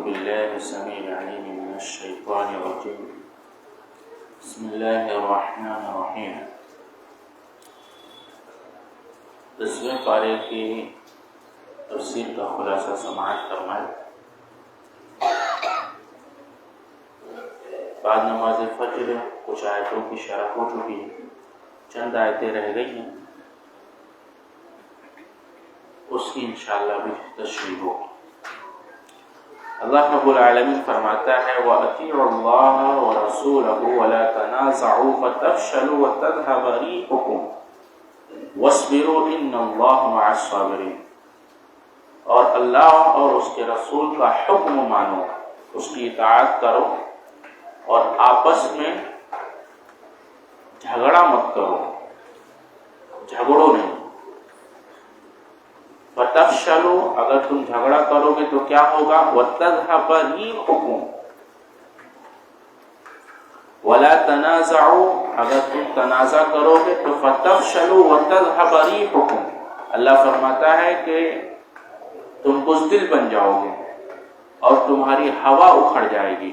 بالله السميع العليم من الشيطان الرجيم بسم الله الرحمن الرحیم۔ 10ویں پارے کی تفسیر کا خلاصہ سماعت فرمائے۔ بعد نماز فجر کچھ آیتوں کی شرح ہو چکی ہے، چند آیتیں رہ گئی ہیں، اس کی انشاءاللہ بھی تشریح ہوگی۔ اللہ رب العالمین فرماتا ہے وَأَطِيعُوا اللَّهَ وَرَسُولَهُ وَلَا تَنَازَعُوا فَتَفْشَلُوا وَتَذْهَبَ رِيحُكُمْ وَاصْبِرُوا إِنَّ اللَّهَ مَعَ الصَّابِرِينَ، اور اللہ اور اس کے رسول کا حکم مانو، اس کی اطاعت کرو اور آپس میں جھگڑا مت کرو، جھگڑو نہیں۔ فَتَفْشَلُوا، اگر تم جھگڑا کرو گے تو کیا ہوگا؟ وَتَذْهَبَ رِيحُكُمْ، وَلَا تَنَازَعُوا، اگر تم تنازع کرو گے تو فَتَفْشَلُوا وَتَذْهَبَ رِيحُكُمْ، اللہ فرماتا ہے کہ تم بزدل بن جاؤ گے اور تمہاری ہوا اکھڑ جائے گی۔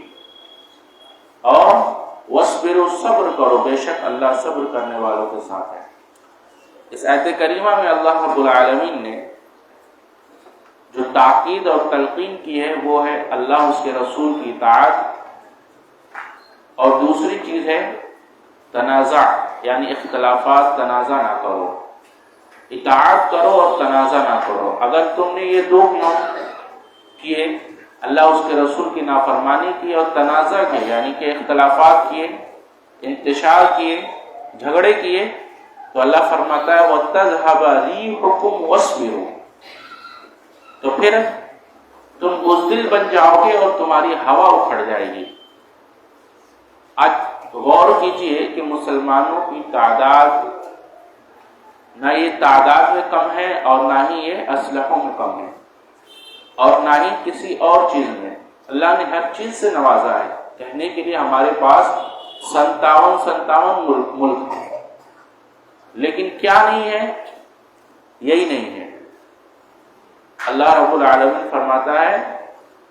اور وَاصْبِرُوا، صبر کرو، بے شک اللہ صبر کرنے والوں کے ساتھ ہے۔ اس آیت کریمہ میں اللہ رب العالمین نے جو تاکید اور تلقین کی ہے وہ ہے اللہ اس کے رسول کی اطاعت، اور دوسری چیز ہے تنازع، یعنی اختلافات، تنازع نہ کرو، اطاعت کرو اور تنازع نہ کرو۔ اگر تم نے یہ دو کام کیے، اللہ اس کے رسول کی نافرمانی کی اور تنازع کیے، یعنی کہ اختلافات کیے، انتشار کیے، جھگڑے کیے، تو اللہ فرماتا ہے وَتَذْهَبَ رِيحُكُمْ وَاصْبِرُوا، تو پھر تم بزدل بن جاؤ گے اور تمہاری ہوا اکھڑ جائے گی۔ آج غور کیجئے کہ مسلمانوں کی تعداد نہ یہ تعداد میں کم ہے اور نہ ہی یہ اسلحوں میں کم ہے اور نہ ہی کسی اور چیز میں۔ اللہ نے ہر چیز سے نوازا ہے، کہنے کے لیے ہمارے پاس 57 ملک ہیں، لیکن کیا نہیں ہے؟ یہی نہیں ہے۔ اللہ رب العالمین فرماتا ہے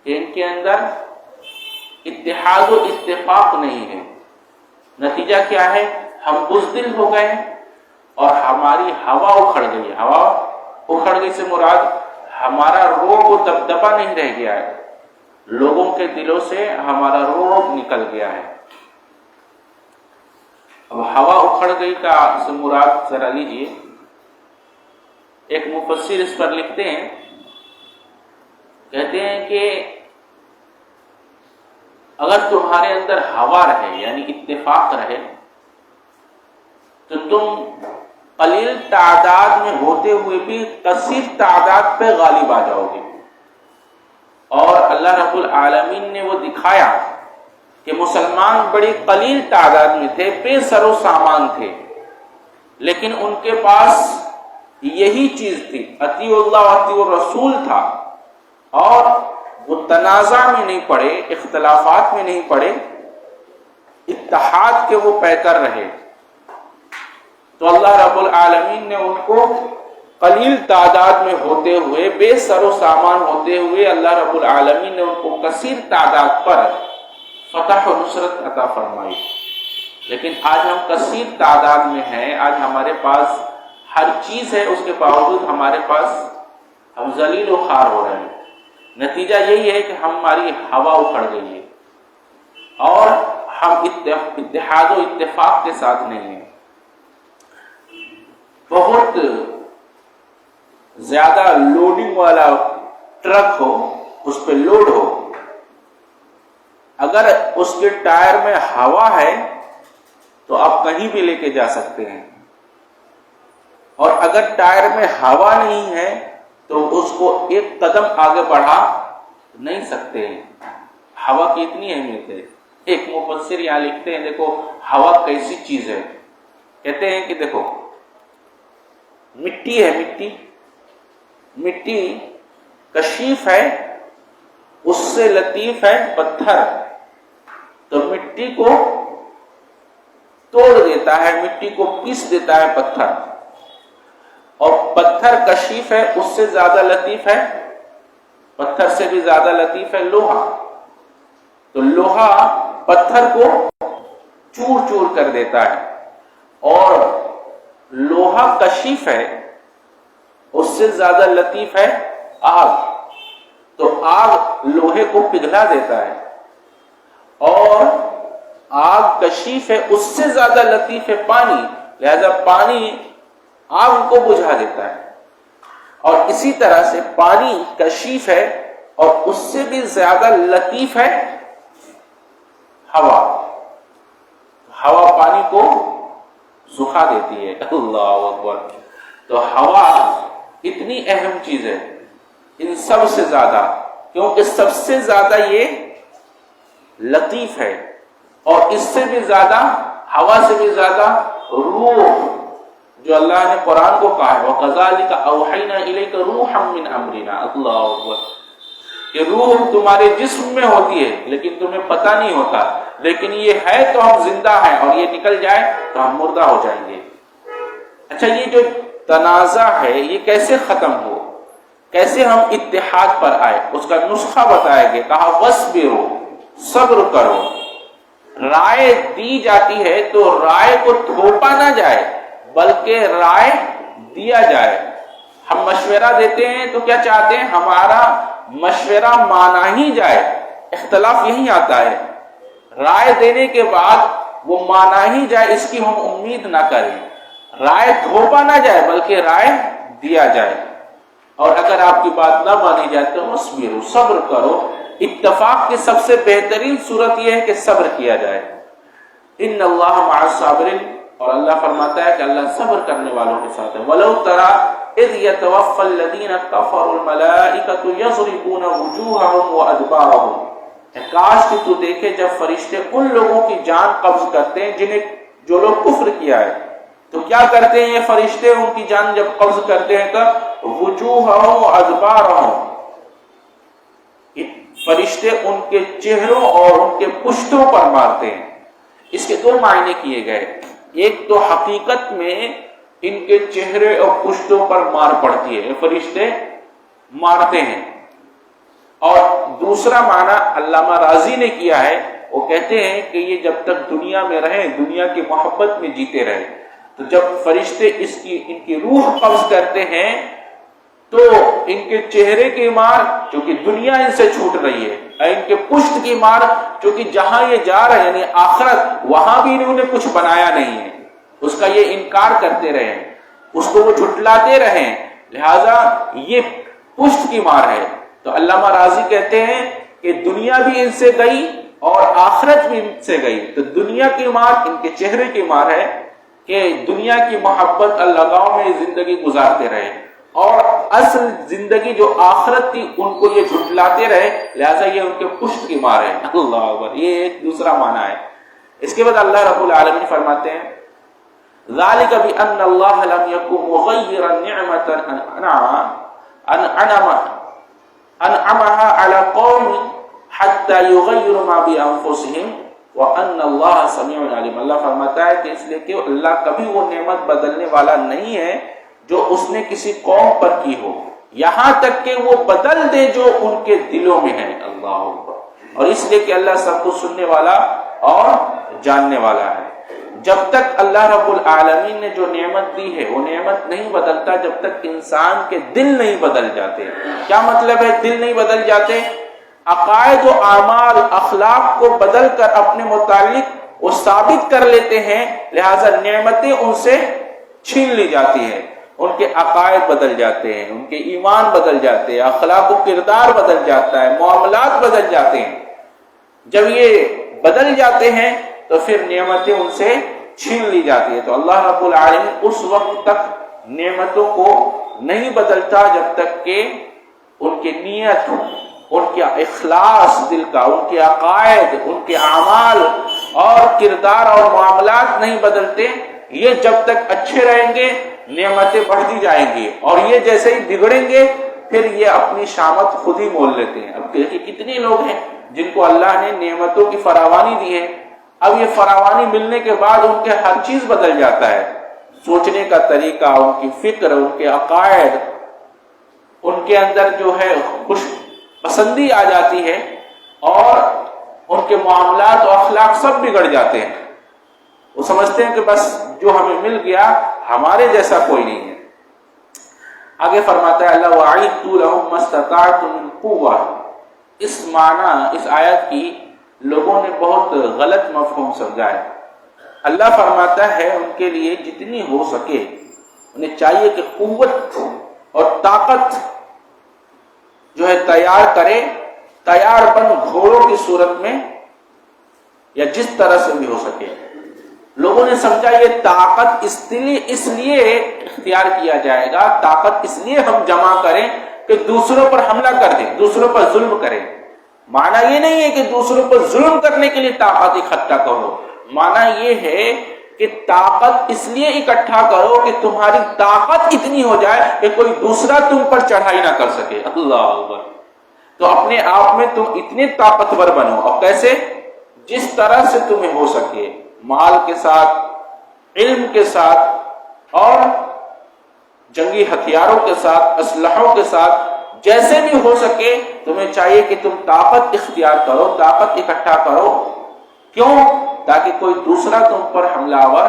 کہ ان کے اندر اتحاد و اتفاق نہیں ہے۔ نتیجہ کیا ہے؟ ہم بزدل ہو گئے اور ہماری ہوا اکھڑ گئی۔ ہوا اکھڑ گئی سے مراد ہمارا روب و دبدبا نہیں رہ گیا ہے، لوگوں کے دلوں سے ہمارا روب نکل گیا ہے۔ اب ہوا اکھڑ گئی کا سے مراد ذرا لیجیے، ایک مفسر اس پر لکھتے ہیں، کہتے ہیں کہ اگر تمہارے اندر ہوا رہے یعنی اتفاق رہے تو تم قلیل تعداد میں ہوتے ہوئے بھی کثیر تعداد پہ غالب آ جاؤ گے۔ اور اللہ رب العالمین نے وہ دکھایا کہ مسلمان بڑی قلیل تعداد میں تھے، بے سر و سامان تھے، لیکن ان کے پاس یہی چیز تھی، اطیعوا اللہ واطیعوا الرسول تھا، اور وہ تنازع میں نہیں پڑے، اختلافات میں نہیں پڑے، اتحاد کے وہ پیکر رہے۔ تو اللہ رب العالمین نے ان کو قلیل تعداد میں ہوتے ہوئے، بے سر و سامان ہوتے ہوئے، اللہ رب العالمین نے ان کو کثیر تعداد پر فتح و نصرت عطا فرمائی۔ لیکن آج ہم کثیر تعداد میں ہیں، آج ہمارے پاس ہر چیز ہے، اس کے باوجود ہمارے پاس ہم ذلیل و خوار ہو رہے ہیں۔ نتیجہ یہی ہے کہ ہماری ہوا اکھڑ گئی ہے اور ہم اتحاد و اتفاق کے ساتھ نہیں ہیں۔ بہت زیادہ لوڈنگ والا ٹرک ہو، اس پہ لوڈ ہو، اگر اس کے ٹائر میں ہوا ہے تو آپ کہیں بھی لے کے جا سکتے ہیں، اور اگر ٹائر میں ہوا نہیں ہے تو اس کو ایک قدم آگے بڑھا نہیں سکتے ہیں۔ ہوا کی اتنی اہمیت ہے۔ ایک مفسر یہاں لکھتے ہیں، دیکھو ہوا کیسی چیز ہے، کہتے ہیں کہ دیکھو مٹی ہے، مٹی کشیف ہے، اس سے لطیف ہے پتھر، تو مٹی کو توڑ دیتا ہے، مٹی کو پیس دیتا ہے پتھر، اور پتھر کشیف ہے، اس سے زیادہ لطیف ہے پتھر سے بھی زیادہ لطیف ہے لوہا، تو لوہا پتھر کو چور چور کر دیتا ہے، اور لوہا کشیف ہے، اس سے زیادہ لطیف ہے آگ، تو آگ لوہے کو پگھلا دیتا ہے، اور آگ کشیف ہے، اس سے زیادہ لطیف ہے پانی، لہذا پانی آگ کو بجھا دیتا ہے، اور اسی طرح سے پانی کشیف ہے اور اس سے بھی زیادہ لطیف ہے ہوا، ہوا پانی کو سکھا دیتی ہے۔ اللہ اکبر! تو ہوا اتنی اہم چیز ہے ان سب سے زیادہ، کیونکہ سب سے زیادہ یہ لطیف ہے، اور اس سے بھی زیادہ، ہوا سے بھی زیادہ روح، جو اللہ نے قرآن کو کہا ہے وَكَذَلِكَ أَوْحَيْنَا إِلَيْكَ رُوحًا مِّنْ أَمْرِنَا، اللہ اکبر، کہ روح تمہارے جسم میں ہوتی ہے لیکن تمہیں پتہ نہیں ہوتا، لیکن یہ ہے تو ہم زندہ ہیں، اور یہ نکل جائے تو ہم مردہ ہو جائیں گے۔ اچھا، یہ جو تنازع ہے یہ کیسے ختم ہو، کیسے ہم اتحاد پر آئے، اس کا نسخہ بتایا گیا، کہا وَاصْبِرُوا، صبر کرو۔ رائے دی جاتی ہے تو رائے کو تھوپا نہ جائے بلکہ رائے دیا جائے۔ ہم مشورہ دیتے ہیں تو کیا چاہتے ہیں؟ ہمارا مشورہ مانا ہی جائے، اختلاف یہی آتا ہے، رائے دینے کے بعد وہ مانا ہی جائے، اس کی ہم امید نہ کریں، رائے تھوپا نہ جائے بلکہ رائے دیا جائے، اور اگر آپ کی بات نہ مانی جائے تو اصبروا، صبر کرو۔ اتفاق کی سب سے بہترین صورت یہ ہے کہ صبر کیا جائے، ان اللہ مع الصابرین، اور اللہ فرماتا ہے کہ اللہ صبر کرنے والوں کے ساتھ ہے۔ وَلَوْ تَرَىٰ إِذْ يَتَوَفَّى الَّذِينَ كَفَرُوا الْمَلَائِكَةُ يَضْرِبُونَ وُجُوهَهُمْ وَأَدْبَارَهُمْ، کاش کہ تو دیکھے جب فرشتے ان لوگوں کی جان قبض کرتے ہیں جو لوگ کفر کیا ہے، تو کیا کرتے ہیں یہ فرشتے؟ ان کی جان جب قبض کرتے ہیں تو وجوہہم وادبارہم، فرشتے ان کے چہروں اور ان کے پشتوں پر مارتے ہیں۔ اس کے دو معنی کیے گئے، ایک تو حقیقت میں ان کے چہرے اور پشتوں پر مار پڑتی ہے، فرشتے مارتے ہیں، اور دوسرا معنی علامہ راضی نے کیا ہے، وہ کہتے ہیں کہ یہ جب تک دنیا میں رہیں، دنیا کی محبت میں جیتے رہے، تو جب فرشتے ان کی روح قبض کرتے ہیں تو ان کے چہرے کی مار، چونکہ دنیا ان سے چھوٹ رہی ہے، اور ان کے پشت کی مار، چونکہ جہاں یہ جا رہے ہیں یعنی آخرت، وہاں بھی انہوں نے کچھ بنایا نہیں ہے، اس کا یہ انکار کرتے رہے، اس کو وہ جھٹلاتے رہے، لہذا یہ پشت کی مار ہے۔ تو علامہ راضی کہتے ہیں کہ دنیا بھی ان سے گئی اور آخرت بھی ان سے گئی، تو دنیا کی مار ان کے چہرے کی مار ہے کہ دنیا کی محبت لگاؤ میں زندگی گزارتے رہے، اور اصل زندگی جو آخرت تھی ان کو یہ جھٹلاتے رہے، لہذا یہ ان کے پشت کی مار ہے۔ اللہ اکبر! یہ ایک دوسرا معنی ہے۔ اس کے بعد اللہ رب العالمین فرماتے ہیں ذَلِكَ بِأَنَّ اللَّهَ لَمْ يَكُنْ مُغَيِّرًا نِعْمَةً أَنْعَمَهَا عَلَى قَوْمٍ حَتَّى يُغَيِّرُوا مَا بِأَنفُسِهِمْ وَأَنَّ اللَّهَ سَمِيعٌ عَلِيمٌ۔ اللہ فرماتا ہے کہ اس لیے کہ اللہ کبھی وہ نعمت بدلنے والا نہیں ہے جو اس نے کسی قوم پر کی ہو، یہاں تک کہ وہ بدل دے جو ان کے دلوں میں ہے۔ اللہ اکبر! اور اس لیے کہ اللہ سب کو سننے والا اور جاننے والا ہے۔ جب تک اللہ رب العالمین نے جو نعمت دی ہے وہ نعمت نہیں بدلتا جب تک انسان کے دل نہیں بدل جاتے۔ کیا مطلب ہے دل نہیں بدل جاتے؟ عقائد و اعمال، اخلاق کو بدل کر اپنے متعلق وہ ثابت کر لیتے ہیں، لہذا نعمتیں ان سے چھین لی جاتی ہیں، ان کے عقائد بدل جاتے ہیں، ان کے ایمان بدل جاتے ہیں، اخلاق و کردار بدل جاتا ہے، معاملات بدل جاتے ہیں۔ جب یہ بدل جاتے ہیں تو پھر نعمتیں ان سے چھین لی جاتی ہے۔ تو اللہ رب العالمین اس وقت تک نعمتوں کو نہیں بدلتا جب تک کہ ان کی نیت، ان کے اخلاص دل کا، ان کے عقائد، ان کے اعمال اور کردار اور معاملات نہیں بدلتے۔ یہ جب تک اچھے رہیں گے نعمتیں بڑھتی جائیں گی، اور یہ جیسے ہی بگڑیں گے پھر یہ اپنی شامت خود ہی مول لیتے ہیں۔ اب دیکھیے کتنے لوگ ہیں جن کو اللہ نے نعمتوں کی فراوانی دی ہے، اب یہ فراوانی ملنے کے بعد ان کے ہر چیز بدل جاتا ہے، سوچنے کا طریقہ، ان کی فکر، ان کے عقائد، ان کے اندر جو ہے پسندی آ جاتی ہے اور ان کے معاملات و اخلاق سب بگڑ جاتے ہیں. وہ سمجھتے ہیں کہ بس جو ہمیں مل گیا ہمارے جیسا کوئی نہیں ہے. آگے فرماتا ہے اللہ وَأَعِدُّوا لَهُم مَّا اسْتَطَعْتُم مِّن قُوَّةٍ. اس معنی اس آیت کی لوگوں نے بہت غلط مفہوم سمجھا ہے. اللہ فرماتا ہے ان کے لیے جتنی ہو سکے انہیں چاہیے کہ قوت اور طاقت جو ہے تیار کرے، تیار پن گھوڑوں کی صورت میں یا جس طرح سے بھی ہو سکے. لوگوں نے سمجھا یہ طاقت اس لیے اختیار کیا جائے گا، طاقت اس لیے ہم جمع کریں کہ دوسروں پر حملہ کر دیں، دوسروں پر ظلم کریں. معنی یہ نہیں ہے کہ دوسروں پر ظلم کرنے کے لیے طاقت اکٹھا کرو، معنی یہ ہے کہ طاقت اس لیے اکٹھا کرو کہ تمہاری طاقت اتنی ہو جائے کہ کوئی دوسرا تم پر چڑھائی نہ کر سکے. اللہ اکبر. تو اپنے آپ میں تم اتنے طاقتور بنو. اور کیسے؟ جس طرح سے تمہیں ہو سکے، مال کے ساتھ، علم کے ساتھ اور جنگی ہتھیاروں کے ساتھ، اسلحوں کے ساتھ، جیسے بھی ہو سکے تمہیں چاہیے کہ تم طاقت اختیار کرو، طاقت اکٹھا کرو. کیوں؟ تاکہ کوئی دوسرا تم پر حملہ آور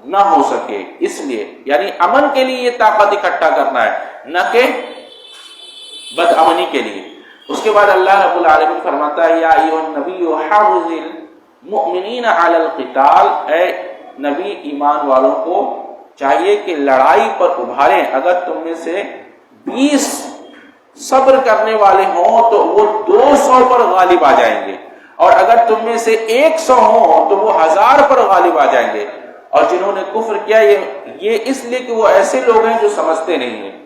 نہ ہو سکے. اس لیے یعنی امن کے لیے یہ طاقت اکٹھا کرنا ہے، نہ کہ بد امنی کے لیے. اس کے بعد اللہ رب العالمین فرماتا ہے یا ایھا النبی حرض المؤمنین علی القتال. اے نبی ایمان والوں کو چاہیے کہ لڑائی پر ابھاریں. اگر تم میں سے 20 صبر کرنے والے ہوں تو وہ 200 پر غالب آ جائیں گے، اور اگر تم میں سے 100 ہوں تو وہ 1000 پر غالب آ جائیں گے. اور جنہوں نے کفر کیا یہ اس لیے کہ وہ ایسے لوگ ہیں جو سمجھتے نہیں ہیں.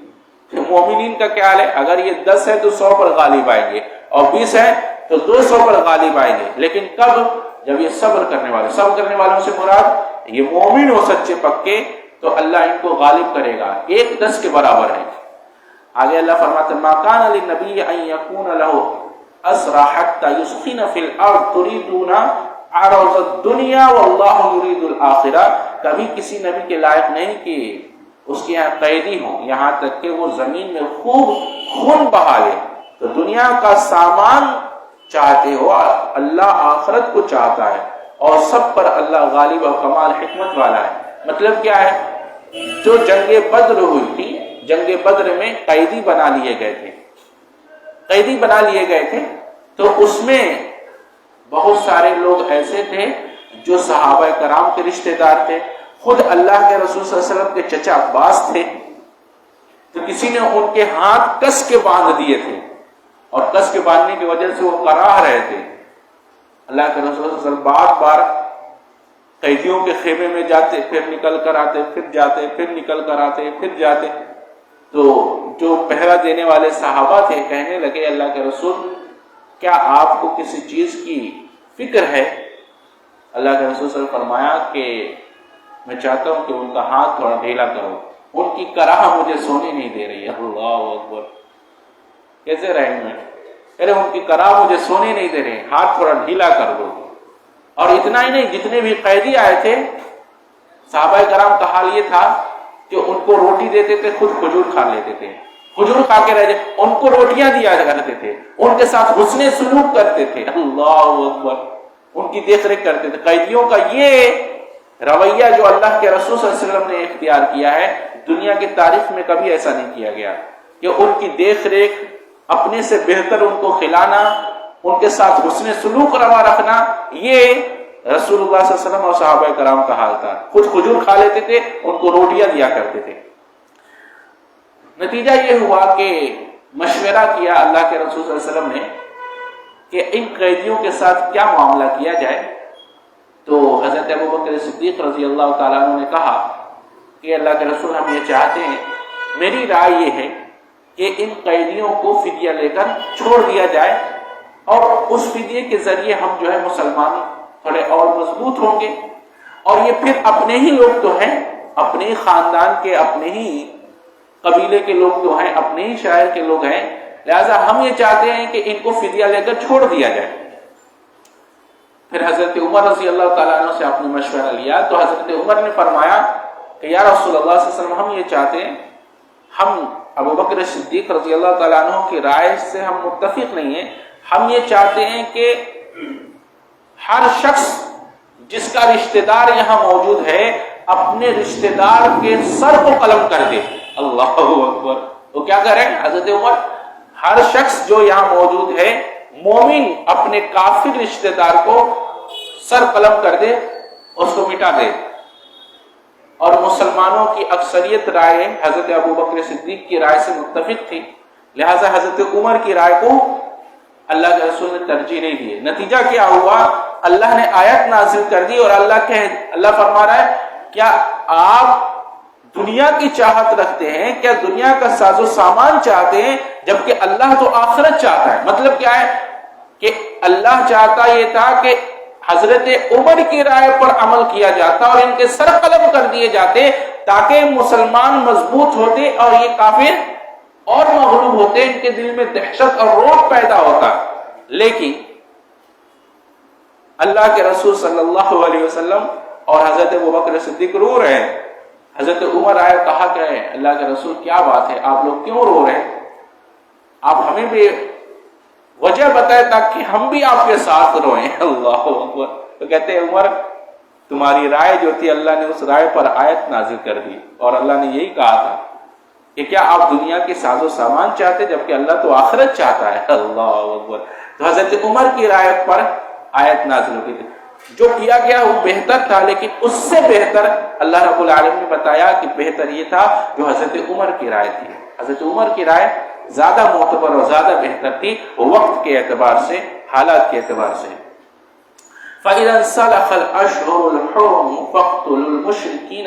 مومنین کا کیا حال ہے؟ اگر یہ 10 ہے تو 100 پر غالب آئیں گے، اور 20 ہے تو 200 پر غالب آئیں گے. لیکن کب؟ جب یہ صبر کرنے والوں سے مراد یہ مومن ہو سچے پکے، تو اللہ ان کو غالب کرے گا. 1-10 کے برابر ہے. آگے اللہ فرماتے ہیں ما کان للنبی ان یکون له اسرى حتى يسخن في الارض تريدون عرض الدنيا والله يريد الاخرة. کبھی کسی نبی کے لائق نہیں کہ اس کے یہاں قیدی ہوں یہاں تک کہ وہ زمین میں خوب خون بہا لے. تو دنیا کا سامان چاہتے ہو، اللہ آخرت کو چاہتا ہے، اور سب پر اللہ غالب اور کمال حکمت والا ہے. مطلب کیا ہے؟ جو جنگ بدر ہوئی تھی، جنگ بدر میں قیدی بنا لیے گئے تھے، تو اس میں بہت سارے لوگ ایسے تھے جو صحابہ کرام کے رشتہ دار تھے. خود اللہ کے رسول صلی اللہ علیہ وسلم کے چچا عباس تھے. تو کسی نے ان کے ہاتھ کس کے باندھ دیے تھے، اور کس کے باندھنے کی وجہ سے وہ کراہ رہے تھے. اللہ کے رسول صلی اللہ علیہ وسلم بار بار قیدیوں کے خیمے میں جاتے، پھر نکل کر آتے، پھر جاتے، پھر نکل کر آتے، پھر جاتے. تو جو پہرا دینے والے صحابہ تھے کہنے لگے اللہ کے رسول کیا آپ کو کسی چیز کی فکر ہے؟ اللہ کے رسول صلی اللہ علیہ وسلم فرمایا کہ میں چاہتا ہوں کہ ان کا ہاتھ تھوڑا ڈھیلا کرو، ان کی کراہ مجھے سونے نہیں دے رہی ہے. اللہ اکبر. کیسے رہیں گے؟ ارے ان کی کراہ مجھے سونے نہیں دے رہے، ہاتھ تھوڑا ڈھیلا کر دو. اور اتنا ہی نہیں، جتنے بھی قیدی آئے تھے صحابہ کرام کا حال یہ تھا کہ ان کو روٹی دیتے تھے، خود کھجور کھا لیتے تھے، کھجور کھا کے رہ جائے، ان کو روٹیاں دیا کرتے تھے، ان کے ساتھ حسن سلوک کرتے تھے. اللہ اکبر. ان کی دیکھ ریکھ کرتے تھے. قیدیوں کا یہ رویہ جو اللہ کے رسول صلی اللہ علیہ وسلم نے اختیار کیا ہے، دنیا کی تاریخ میں کبھی ایسا نہیں کیا گیا کہ ان کی دیکھ ریکھ، اپنے سے بہتر ان کو کھلانا، ان کے ساتھ حسن سلوک روا رکھنا، یہ رسول اللہ صلی اللہ علیہ وسلم اور صحابہ کرام کا حال تھا. خود کھجور کھا لیتے تھے، ان کو روٹیاں دیا کرتے تھے. نتیجہ یہ ہوا کہ مشورہ کیا اللہ کے رسول صلی اللہ علیہ وسلم نے کہ ان قیدیوں کے ساتھ کیا معاملہ کیا جائے. تو حضرت ابوبکر صدیق رضی اللہ تعالیٰ عنہ نے کہا کہ اللہ کے رسول ہم یہ چاہتے ہیں، میری رائے یہ ہے کہ ان قیدیوں کو فدیہ لے کر چھوڑ دیا جائے، اور اس فدیے کے ذریعے ہم جو ہے مسلمان تھوڑے اور مضبوط ہوں گے. اور یہ پھر اپنے ہی لوگ تو ہیں، اپنے ہی خاندان کے، اپنے ہی قبیلے کے لوگ تو ہیں، اپنے ہی شہر کے لوگ ہیں، لہذا ہم یہ چاہتے ہیں کہ ان کو فدیہ لے کر چھوڑ دیا جائے. پھر حضرت عمر رضی اللہ تعالیٰ عنہ سے آپ نے مشورہ لیا، تو حضرت عمر نے فرمایا کہ یا رسول اللہ صلی اللہ علیہ وسلم ہم یہ چاہتے ہیں، ہم ابو بکر صدیق رضی اللہ تعالیٰ عنہ کی رائے سے ہم متفق نہیں ہیں. ہم یہ چاہتے ہیں کہ ہر شخص جس کا رشتہ دار یہاں موجود ہے اپنے رشتہ دار کے سر کو قلم کر دے. اللہ اکبر. تو کیا کریں حضرت عمر؟ ہر شخص جو یہاں موجود ہے مومن اپنے کافر رشتہ دار کو سر قلم کر دے، اس کو مٹا دے. اور مسلمانوں کی اکثریت رائے حضرت ابو بکر صدیق کی رائے سے متفق تھی، لہذا حضرت عمر کی رائے کو اللہ کے رسول نے ترجیح نہیں دی. نتیجہ کیا ہوا؟ اللہ نے آیت نازل کر دی اور اللہ فرما رہا ہے کیا آپ دنیا کی چاہت رکھتے ہیں؟ کیا دنیا کا ساز و سامان چاہتے ہیں جبکہ اللہ تو آخرت چاہتا ہے؟ مطلب کیا ہے کہ اللہ چاہتا یہ تھا کہ حضرت عمر کی رائے پر عمل کیا جاتا اور ان کے سر قلم کر دیے جاتے تاکہ مسلمان مضبوط ہوتے اور یہ کافر اور مغلوب ہوتے، ان کے دل میں دہشت اور روب پیدا ہوتا. لیکن اللہ کے رسول صلی اللہ علیہ وسلم اور حضرت ابوبکر صدیق رو رہے ہیں. حضرت عمر آئے، کہا کہ اللہ کے رسول کیا بات ہے، آپ لوگ کیوں رو رہے ہیں؟ آپ ہمیں بھی وجہ بتائے تاکہ ہم بھی آپ کے ساتھ روئیں. اللہ اکبر. تو کہتے ہیں عمر تمہاری رائے جو تھی اللہ نے اس رائے پر آیت نازل کر دی اور اللہ نے یہی کہا تھا کہ کیا آپ دنیا کے ساز و سامان چاہتے جبکہ اللہ تو آخرت چاہتا ہے. اللہ اکبر. تو حضرت عمر کی رائے پر آیت نازل ہوئی تھی. جو کیا گیا وہ بہتر تھا، لیکن اس سے بہتر اللہ رب العالمین نے بتایا کہ بہتر یہ تھا جو حضرت عمر کی رائے تھی. حضرت عمر کی رائے زیادہ معتبر اور زیادہ بہتر تھی وقت کے اعتبار سے، حالات کے اعتبار سے. فَإِذَا انْسَلَخَ الْأَشْهُرُ الْحُرُمُ فَاقْتُلُوا الْمُشْرِكِينَ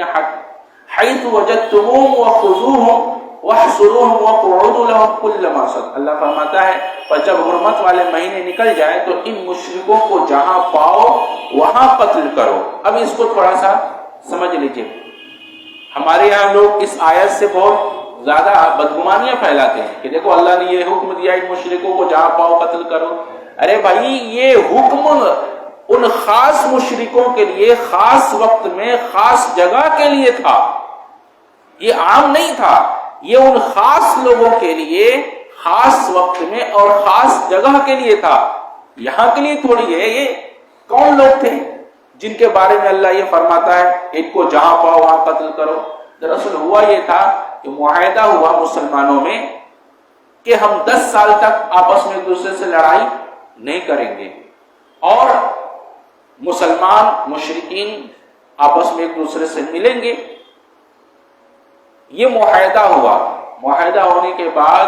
حَيْثُ وَجَدتُّمُوهُمْ وَخُذُوهُمْ وَاحْصُرُوهُمْ وَاقْعُدُوا لَهُمْ كُلَّ مَرْصَدٍ. اللہ فرماتا ہے پر جب حرمت والے مہینے نکل جائیں تو ان مشرکوں کو جہاں پاؤ وہاں قتل کرو. اب اس کو تھوڑا سا سمجھ لیجئے. ہمارے یہاں لوگ اس آیت سے بہت زیادہ بدگمانیاں پھیلاتے ہیں کہ دیکھو اللہ نے یہ حکم دیا ان مشرکوں کو جہاں پاؤ قتل کرو. ارے بھائی یہ حکم ان خاص مشرکوں کے لیے خاص وقت میں خاص جگہ کے لیے تھا، یہ عام نہیں تھا. یہ ان خاص لوگوں کے لیے خاص وقت میں اور خاص جگہ کے لیے تھا، یہاں کے لیے تھوڑی ہے. یہ کون لوگ تھے جن کے بارے میں اللہ یہ فرماتا ہے ان کو جہاں پاؤ وہاں قتل کرو؟ دراصل ہوا یہ تھا کہ معاہدہ ہوا مسلمانوں میں کہ ہم 10 سال تک آپس میں ایک دوسرے سے لڑائی نہیں کریں گے اور مسلمان مشرکین آپس میں ایک دوسرے سے ملیں گے. یہ معاہدہ ہوا. معاہدہ ہونے کے بعد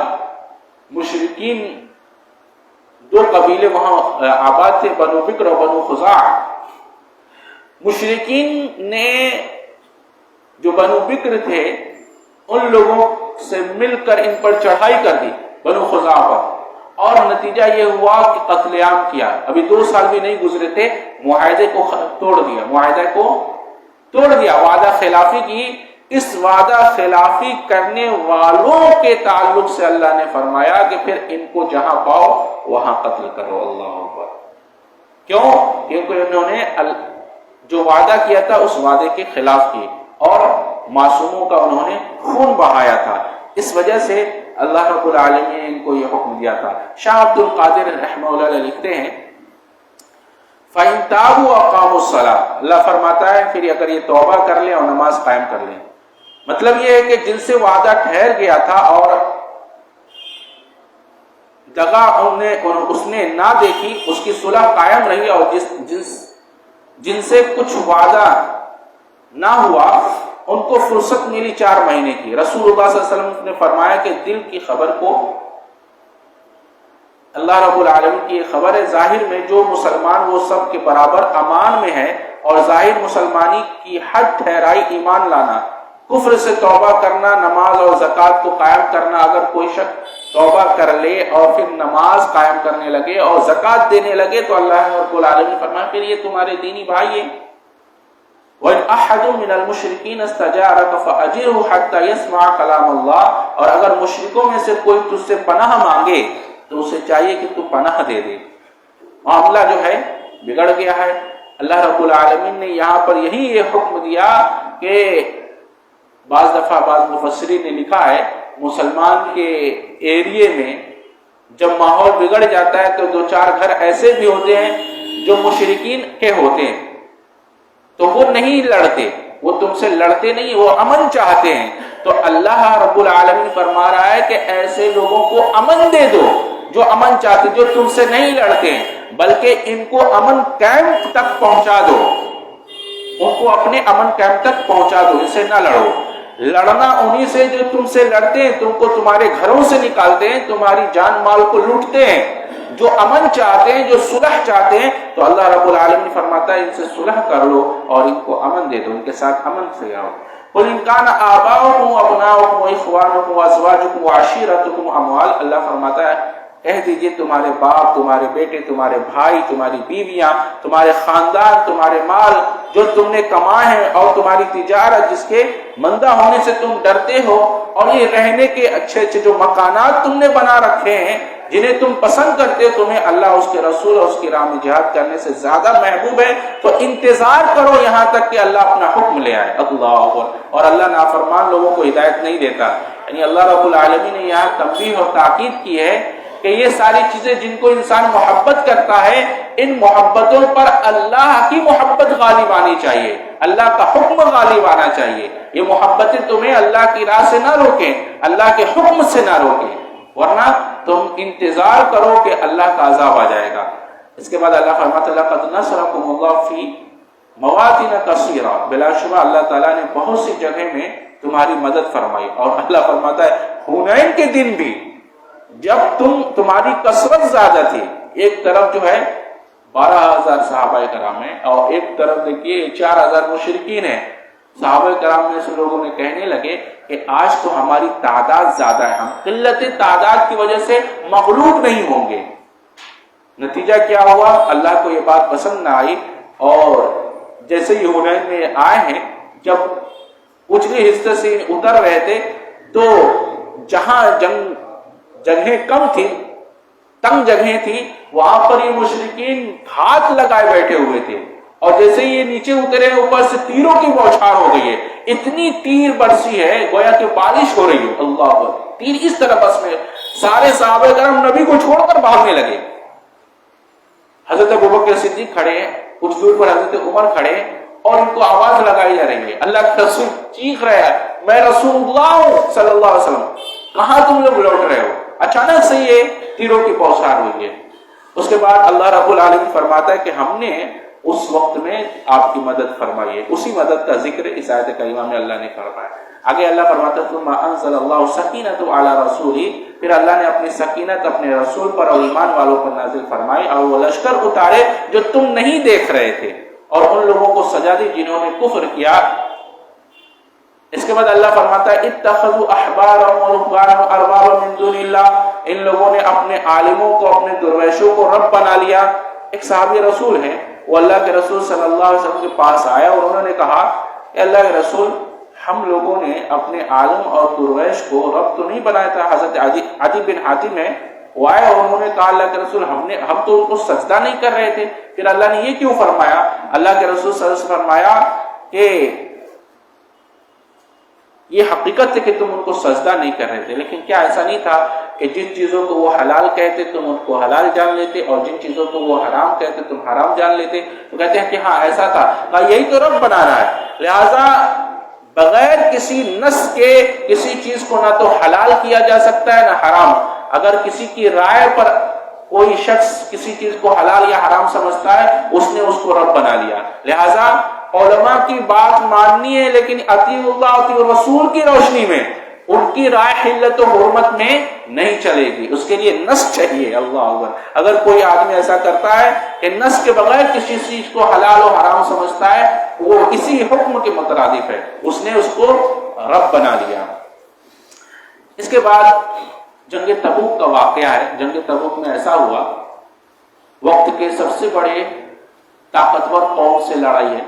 مشرکین 2 قبیلے وہاں آباد تھے، بنو بکر اور بنو خزاعہ. مشرکین نے جو بنو بکر تھے ان لوگوں سے مل کر ان پر چڑھائی کر دی بنو خزاعہ پر، اور نتیجہ یہ ہوا کہ قتل عام کیا. ابھی 2 سال بھی نہیں گزرے تھے، معاہدے کو توڑ دیا، معاہدے کو توڑ دیا، وعدہ خلافی کی. اس وعدہ خلافی کرنے والوں کے تعلق سے اللہ نے فرمایا کہ پھر ان کو جہاں پاؤ وہاں قتل کرو. اللہ اکبر. کیوں؟ کیونکہ انہوں نے جو وعدہ کیا تھا اس وعدے کے خلاف کی اور معصوموں کا انہوں نے خون بہایا تھا. اس وجہ سے اللہ رب العالمین نے ان کو یہ حکم دیا تھا. شاہ عبد القادر رحمہ اللہ علیہ لکھتے ہیں فَإِن تَابُوا وَأَقَامُوا الصَّلَاةَ. اللہ فرماتا ہے پھر اگر یہ توبہ کر لیں اور نماز قائم کر لیں. مطلب یہ ہے کہ جن سے وعدہ ٹھہر گیا تھا اور دغا اس نے نہ دیکھی، اس کی صلح قائم رہی، اور جن سے کچھ وعدہ نہ ہوا ان کو فرصت ملی 4 مہینے کی. رسول اللہ صلی اللہ علیہ وسلم نے فرمایا کہ دل کی خبر کو اللہ رب العالمین کی یہ خبر ہے، ظاہر میں جو مسلمان وہ سب کے برابر امان میں ہے، اور ظاہر مسلمانی کی حد ٹھہرائی ایمان لانا، کفر سے توبہ کرنا، نماز اور زکوٰۃ کو قائم کرنا. اگر کوئی شخص توبہ کر لے اور پھر نماز قائم کرنے لگے اور زکوٰۃ دینے لگے تو اللہ رب العالمین نے فرمایا پھر یہ تمہارے دینی بھائی ہیں. وَإِنْ أَحَدٌ مِّنَ الْمُشْرِكِينَ اسْتَجَارَكَ فَأَجِرْهُ حَتَّى يَسْمَعَ كَلَامَ اللَّهِ. اور اگر مشرکوں میں سے کوئی تجھ سے پناہ مانگے تو اسے چاہیے کہ تو پناہ دے دے. معاملہ جو ہے بگڑ گیا ہے. اللہ رب العالمین نے یہاں پر یہ حکم دیا کہ بعض دفعہ بعض مفسرین نے لکھا ہے مسلمان کے ایریے میں جب ماحول بگڑ جاتا ہے تو دو چار گھر ایسے بھی ہوتے ہیں جو مشرکین کے ہوتے ہیں، تو وہ نہیں لڑتے، وہ تم سے لڑتے نہیں، وہ امن چاہتے ہیں. تو اللہ رب العالمین فرما رہا ہے کہ ایسے لوگوں کو امن دے دو جو امن چاہتے، جو تم سے نہیں لڑتے ہیں، بلکہ ان کو امن کیمپ تک پہنچا دو، ان کو اپنے امن کیمپ تک پہنچا دو، ان سے نہ لڑو. لڑنا انہی سے جو تم سے لڑتے ہیں، تم کو تمہارے گھروں سے نکالتے ہیں، تمہاری جان مال کو لوٹتے ہیں. جو امن چاہتے ہیں، جو صلح چاہتے ہیں، تو اللہ رب العالمین فرماتا ہے ان سے صلح کر لو اور ان کو امن دے دو، ان کے ساتھ امن سے رہو. قل ان کان آباؤکم وابناؤکم واخوانکم وازواجکم وعشیرتکم اموال، اللہ فرماتا ہے کہہ دیجئے تمہارے باپ، تمہارے بیٹے، تمہارے بھائی، تمہاری بیویاں، تمہارے خاندان، تمہارے مال جو تم نے کمائے ہیں، اور تمہاری تجارت جس کے مندہ ہونے سے تم ڈرتے ہو، اور یہ رہنے کے اچھے اچھے جو مکانات تم نے بنا رکھے ہیں جنہیں تم پسند کرتے ہو، تمہیں اللہ اس کے رسول اور اس کی راہ میں جہاد کرنے سے زیادہ محبوب ہے، تو انتظار کرو یہاں تک کہ اللہ اپنا حکم لے آئے. اللہ اکبر. اور اللہ نافرمان لوگوں کو ہدایت نہیں دیتا. یعنی اللہ رب العالمین نے یہاں تنبیہ اور تاکید کی ہے کہ یہ ساری چیزیں جن کو انسان محبت کرتا ہے، ان محبتوں پر اللہ کی محبت غالب آنی چاہیے، اللہ کا حکم غالب آنا چاہیے. یہ محبتیں تمہیں اللہ کی راہ سے نہ روکیں، اللہ کے حکم سے نہ روکیں، ورنہ تم انتظار کرو کہ اللہ کا عذاب آ جائے گا. اس کے بعد اللہ فرماتا ہے لقد نصرکم اللہ فی مواطن کثیرہ، بلا شبہ اللہ تعالیٰ نے بہت سی جگہ میں تمہاری مدد فرمائی. اور اللہ فرماتا ہے حنین کے دن بھی جب تمہاری کثرت زیادہ تھی، ایک طرف جو ہے 12,000 صحابہ کرام ہیں اور ایک طرف دیکھیے 4,000 مشرکین ہیں. صحابہ کرام میں سے لوگوں نے کہنے لگے کہ آج تو ہماری تعداد زیادہ ہے، ہم قلت تعداد کی وجہ سے مغلوب نہیں ہوں گے. نتیجہ کیا ہوا؟ اللہ کو یہ بات پسند نہ آئی، اور جیسے ہی حنین میں آئے ہیں، جب اچھلے حصے سے اتر رہے تھے تو جہاں جگہیں کم تھی، تنگ جگہیں تھی، وہاں پر یہ مشرکین ہاتھ لگائے بیٹھے ہوئے تھے. اور جیسے یہ نیچے اترے اوپر سے تیروں کی بوچھار ہو گئی ہے، اتنی تیر برسی ہے گویا کہ بارش ہو رہی ہو. اللہ اکبر. تیر اس طرح بس میں سارے صحابہ کرام نبی کو چھوڑ کر بھاگنے لگے. حضرت ابوبکر صدیق کھڑے ہیں، کچھ دور پر حضرت عمر کھڑے ہیں، اور ان کو آواز لگائی جا رہی ہے. اللہ کے رسول چیخ رہے ہیں میں رسول اللہ ہوں صلی اللہ علیہ وسلم، کہاں تم لوگ لوٹ رہے ہو؟ اچانک سے یہ تیروں کی بوچھار ہوئی ہے. اس کے بعد اللہ رب العالمین فرماتا ہے کہ ہم نے اس وقت میں آپ کی مدد فرمائی ہے. اسی مدد کا ذکر اس آیت کریمہ میں اللہ نے فرمایا. آگے اللہ فرماتا ہے ثم انزل اللہ سکینۃ علی رسولہ، پھر اللہ نے اپنی سکینت اپنے رسول پر اور ایمان والوں پر نازل فرمائی، اور وہ لشکر اتارے جو تم نہیں دیکھ رہے تھے، اور ان لوگوں کو سزا دی جنہوں نے کفر کیا. اس کے بعد اللہ فرماتا ہے اتخذوا احبارهم ورهبانهم اربابا من دون اللہ، ان لوگوں نے اپنے عالموں کو، اپنے درویشوں کو رب بنا لیا. ایک صحابی رسول ہیں، وہ اللہ کے رسول صلی اللہ علیہ وسلم کے پاس آیا اور انہوں نے کہا کہ اللہ کے رسول ہم لوگوں نے اپنے عالم اور درویش کو رب تو نہیں بنایا تھا. حضرت عدی بن حاتم ہے وہ آئے اور انہوں نے کہا اللہ کے رسول ہم تو ان کو سجدہ نہیں کر رہے تھے. پھر اللہ نے یہ کیوں فرمایا؟ اللہ کے رسول صلی اللہ علیہ وسلم فرمایا کہ یہ حقیقت ہے کہ تم ان کو سجدہ نہیں کر رہے تھے، لیکن کیا ایسا نہیں تھا کہ جن چیزوں کو وہ حلال کہتے تم ان کو حلال جان لیتے، اور جن چیزوں کو وہ حرام کہتے تم حرام جان لیتے؟ تو کہتے ہیں کہ ہاں ایسا تھا. کہا یہی تو رب بنا رہا ہے، لہذا بغیر کسی نص کے کسی چیز کو نہ تو حلال کیا جا سکتا ہے نہ حرام. اگر کسی کی رائے پر کوئی شخص کسی چیز کو حلال یا حرام سمجھتا ہے، اس نے اس کو رب بنا لیا. لہذا علماء کی بات ماننی ہے، لیکن اطیعوا اللہ اطیعوا الرسول کی روشنی میں ان کی رائے حلت و حرمت میں نہیں چلے گی، اس کے لیے نص چاہیے. اللہ اکبر. اگر کوئی آدمی ایسا کرتا ہے کہ نص کے بغیر کسی چیز کو حلال و حرام سمجھتا ہے، وہ اسی حکم کے مترادف ہے، اس نے اس کو رب بنا لیا. اس کے بعد جنگ تبوک کا واقعہ ہے. جنگ تبوک میں ایسا ہوا، وقت کے سب سے بڑے طاقتور قوم سے لڑائی ہے،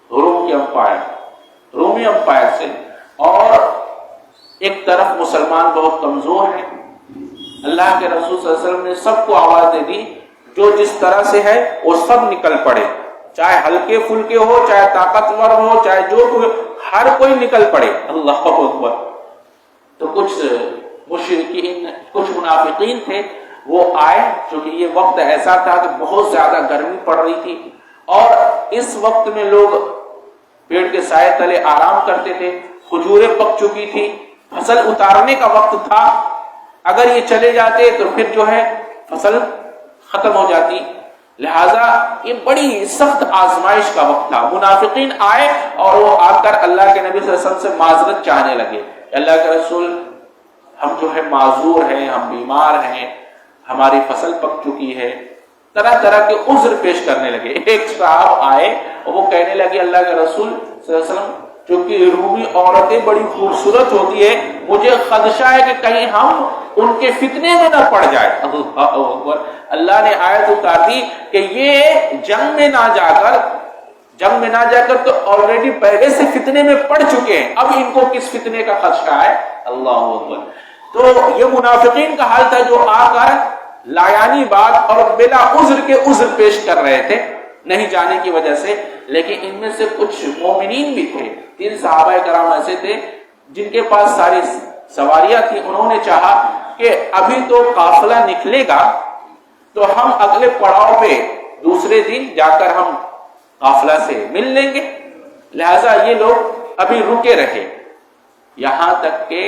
رومی امپائر سے، اور ایک طرف مسلمان بہت کمزور ہیں. اللہ کے رسول صلی اللہ علیہ وسلم نے سب کو آواز دے دی جو جس طرح سے ہے وہ سب نکل پڑے، چاہے ہلکے پھلکے ہو، چاہے طاقتور ہو، چاہے جو ہر کوئی نکل پڑے. اللہ اکبر. تو کچھ مشرکین، کچھ منافقین تھے، وہ آئے، چونکہ یہ وقت ایسا تھا کہ بہت زیادہ گرمی پڑ رہی تھی، اور اس وقت میں لوگ پیڑ کے سائے تلے آرام کرتے تھے، کھجوریں پک چکی تھی، فصل اتارنے کا وقت تھا، اگر یہ چلے جاتے تو پھر جو ہے فصل ختم ہو جاتی، لہذا یہ بڑی سخت آزمائش کا وقت تھا۔ منافقین آئے اور وہ آ کر اللہ کے نبی صلی اللہ علیہ وسلم سے معذرت چاہنے لگے، اللہ کے رسول ہم جو ہے معذور ہیں، ہم بیمار ہیں، ہماری فصل پک چکی ہے، طرح طرح کے عذر پیش کرنے لگے۔ ایک صاحب آئے اور وہ کہنے لگے اللہ کے رسول صلی اللہ علیہ وسلم، چونکہ رومی عورتیں بڑی خوبصورت ہوتی ہے، مجھے خدشہ ہے کہ کہیں ہم ان کے فتنے میں نہ پڑ جائے۔ اللہ اکبر، اللہ نے آیت اتار دی کہ یہ جنگ میں نہ جا کر تو آلریڈی پہلے سے فتنے میں پڑ چکے ہیں، اب ان کو کس فتنے کا خدشہ ہے؟ اللہ اکبر۔ تو یہ منافقین کا حال تھا جو آ کر لایانی بات اور بلا عذر کے عذر پیش کر رہے تھے نہیں جانے کی وجہ سے۔ لیکن ان میں سے کچھ مومنین بھی تھے، 3 صحابہ کرام ایسے تھے جن کے پاس ساری سواریاں تھیں، انہوں نے چاہا کہ ابھی تو قافلہ نکلے گا تو ہم اگلے پڑاؤ پہ دوسرے دن جا کر ہم قافلہ سے مل لیں گے، لہذا یہ لوگ ابھی رکے رہے یہاں تک کہ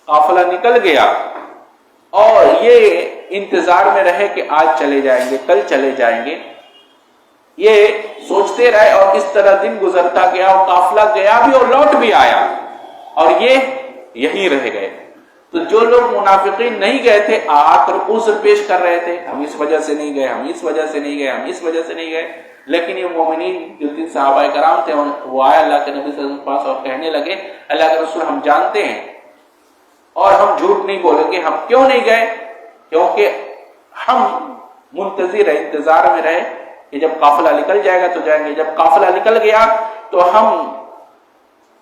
قافلہ نکل گیا، اور یہ انتظار میں رہے کہ آج چلے جائیں گے، کل چلے جائیں گے، یہ سوچتے رہے، اور اس طرح دن گزرتا گیا اور قافلہ گیا بھی اور لوٹ بھی آیا، اور یہ یہیں رہ گئے۔ تو جو لوگ منافقین نہیں گئے تھے آ کر عذر پیش کر رہے تھے، ہم اس وجہ سے نہیں گئے، ہم اس وجہ سے نہیں گئے، ہم اس وجہ سے نہیں گئے، لیکن یہ مومنین جو 3 صحابہ کرام تھے وہ آئے اللہ کے نبی صلی اللہ علیہ وسلم کے پاس اور کہنے لگے اللہ کے رسول ہم جانتے ہیں اور ہم جھوٹ نہیں بولیں گے، ہم کیوں نہیں گئے؟ کیونکہ ہم منتظر رہے، انتظار میں رہے کہ جب قافلہ نکل جائے گا تو جائیں گے، جب قافلہ نکل گیا تو ہم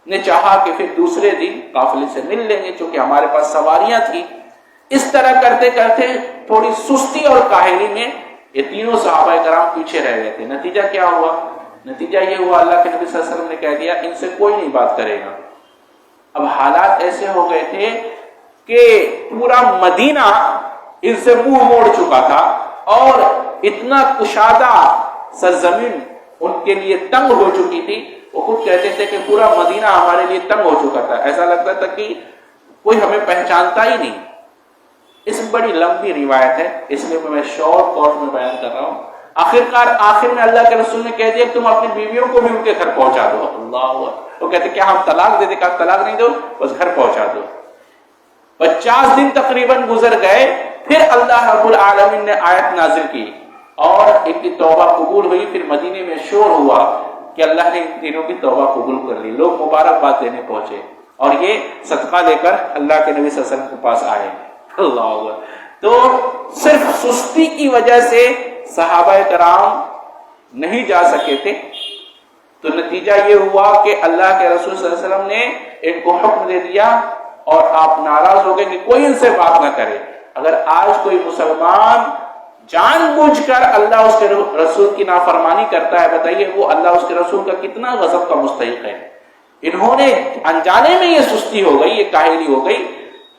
نے چاہا کہ پھر دوسرے دن قافلے سے مل لیں گے چونکہ ہمارے پاس سواریاں تھیں۔ اس طرح کرتے کرتے تھوڑی سستی اور کاہلی میں یہ تینوں صحابہ کرام پیچھے رہ گئے تھے۔ نتیجہ کیا ہوا؟ نتیجہ یہ ہوا اللہ کے نبی صلی اللہ علیہ وسلم نے کہہ دیا ان سے کوئی نہیں بات کرے گا۔ اب حالات ایسے ہو گئے تھے کہ پورا مدینہ ان سے منہ موڑ چکا تھا اور اتنا کشادہ سرزمین ان کے لیے تنگ ہو چکی تھی، وہ خود کہتے تھے کہ پورا مدینہ ہمارے لیے تنگ ہو چکا تھا، ایسا لگتا تھا کہ کوئی ہمیں پہچانتا ہی نہیں۔ اس بڑی لمبی روایت ہے، اس لیے میں شارٹ کٹ میں بیان کر رہا ہوں۔ آخر میں اللہ کے رسول نے کہہ دیا تم اپنی بیویوں کو بھی ان کے گھر پہنچا دو۔ اللہ، وہ کہتے کیا ہم طلاق دے دیں؟ کہا طلاق نہیں دو، بس گھر پہنچا دو۔ 50 دن تقریباً گزر گئے، پھر اللہ رب العالمین نے آیت نازل کی اور ایک کی توبہ قبول ہوئی۔ پھر مدینے میں شور ہوا کہ اللہ نے ان تینوں کی توبہ قبول کر لی، لوگ مبارکباد دینے پہنچے اور یہ صدقہ لے کر اللہ کے نبی صلی اللہ علیہ وسلم کے پاس آئے۔ اللہ اکبر۔ تو صرف سستی کی وجہ سے صحابہ کرام نہیں جا سکے تھے، تو نتیجہ یہ ہوا کہ اللہ کے رسول صلی اللہ علیہ وسلم نے ان کو حکم دے دیا اور آپ ناراض ہو گئے کہ کوئی ان سے بات نہ کرے۔ اگر آج کوئی مسلمان جان بوجھ کر اللہ اس کے رسول کی نافرمانی کرتا ہے، بتائیے وہ اللہ اس کے رسول کا کتنا غضب کا مستحق ہے۔ انہوں نے انجانے میں یہ سستی ہو گئی، یہ کاہلی ہو گئی،